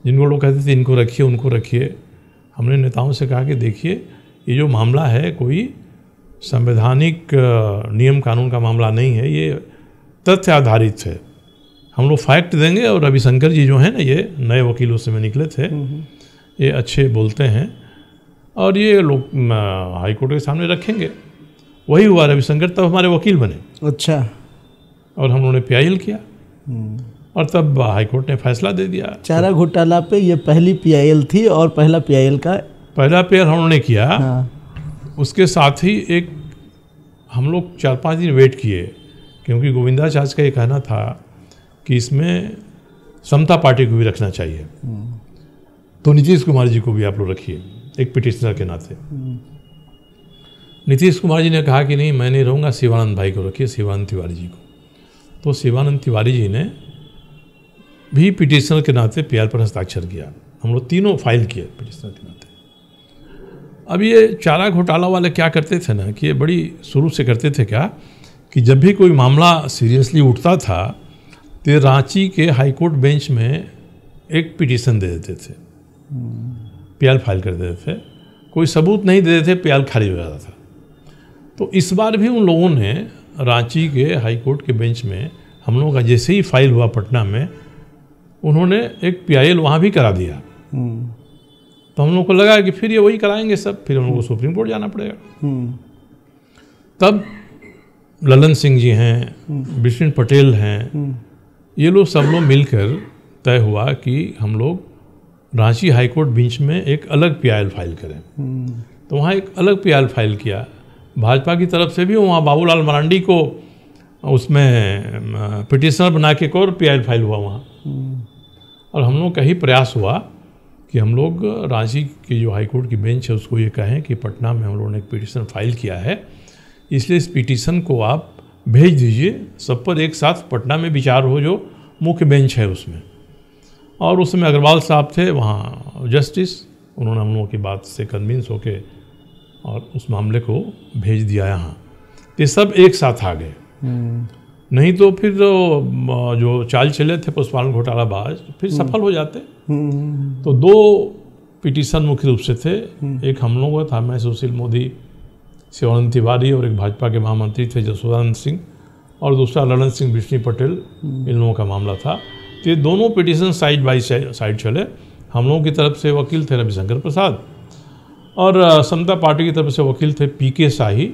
जिनको लोग कहते थे इनको रखिए उनको रखिए, हमने नेताओं से कहा कि देखिए ये जो मामला है कोई संवैधानिक नियम कानून का मामला नहीं है, ये तथ्य आधारित है। हम लोग फैक्ट देंगे और रविशंकर जी जो हैं ना, ये नए वकील उस समय निकले थे, ये अच्छे बोलते हैं और ये लोग हाई कोर्ट के सामने रखेंगे। वही हुआ, रविशंकर तब हमारे वकील बने। अच्छा। और हम लोगों ने PIL किया और तब हाई कोर्ट ने फैसला दे दिया। चारा घोटाला पे ये पहली PIL थी और पहला PIL का पहला PIL हम लोगों ने किया। हाँ। उसके साथ ही एक हम लोग 4-5 दिन वेट किए, क्योंकि गोविंदाचार्य का ये कहना था कि इसमें समता पार्टी को भी रखना चाहिए, तो नीतीश कुमार जी को भी आप लोग रखिए एक पिटिशनर के नाते। नीतीश कुमार जी ने कहा कि नहीं, मैं नहीं रहूँगा, शिवानंद भाई को रखिए, शिवानंद तिवारी जी को। तो शिवानंद तिवारी जी ने भी पिटिशनर के नाते PIL पर हस्ताक्षर किया। हम लोग तीनों फाइल किए पिटिशनर के नाते। अब ये चारा घोटाला वाले क्या करते थे ना, कि ये बड़ी शुरू से करते थे क्या, कि जब भी कोई मामला सीरियसली उठता था तो रांची के हाई कोर्ट बेंच में एक पिटिशन दे देते थे, PIL फाइल कर देते थे, कोई सबूत नहीं दे देते, PIL खारिज हो जाता था। तो इस बार भी उन लोगों ने रांची के हाई कोर्ट के बेंच में हम लोगों का जैसे ही फाइल हुआ पटना में, उन्होंने एक PIL वहाँ भी करा दिया। तो हम लोग को लगा कि फिर ये वही कराएंगे सब, फिर हम लोग को सुप्रीम कोर्ट जाना पड़ेगा। तब ललन सिंह जी हैं, विष्णु पटेल हैं, ये लोग सब लोग मिलकर तय हुआ कि हम लोग रांची हाई कोर्ट बेंच में एक अलग PIL फाइल करें। तो वहाँ एक अलग PIL फाइल किया। भाजपा की तरफ से भी वहाँ बाबूलाल मरांडी को उसमें पिटिशनर बना के एक और PIL फाइल हुआ वहाँ। और हम लोग का ही प्रयास हुआ कि हम लोग रांची की जो हाई कोर्ट की बेंच है उसको ये कहें कि पटना में हम लोगों ने एक पिटिशन फाइल किया है, इसलिए इस पिटिशन को आप भेज दीजिए, सब पर एक साथ पटना में विचार हो, जो मुख्य बेंच है उसमें। और उसमें अग्रवाल साहब थे वहाँ जस्टिस, उन्होंने हम लोगों की बात से कन्विंस होके और उस मामले को भेज दिया यहाँ। ये सब एक साथ आ गए, नहीं तो फिर जो चाल चले थे पुष्पालन घोटालाबाज फिर सफल हो जाते। तो 2 पिटिशन मुख्य रूप से थे, एक हम लोगों का था, मैं सुशील मोदी, शिवानंद तिवारी, और एक भाजपा के महामंत्री थे जसोदानंद सिंह, और दूसरा ललन सिंह विष्णु पटेल, इन लोगों का मामला था। तो ये दोनों पिटिशन साइड बाई साइड चले। हम लोगों की तरफ से वकील थे रविशंकर प्रसाद, और समता पार्टी की तरफ से वकील थे PK शाही,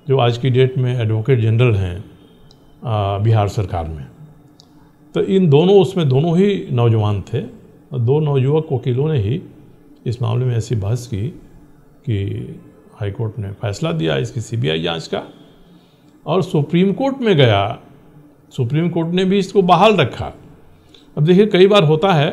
जो आज की डेट में एडवोकेट जनरल हैं बिहार सरकार में। तो इन दोनों, उसमें दोनों ही नौजवान थे, और 2 नवयुवक वकीलों ने ही इस मामले में ऐसी बहस की कि हाई कोर्ट ने फैसला दिया इसकी CBI जांच का, और सुप्रीम कोर्ट में गया, सुप्रीम कोर्ट ने भी इसको बहाल रखा। अब देखिए, कई बार होता है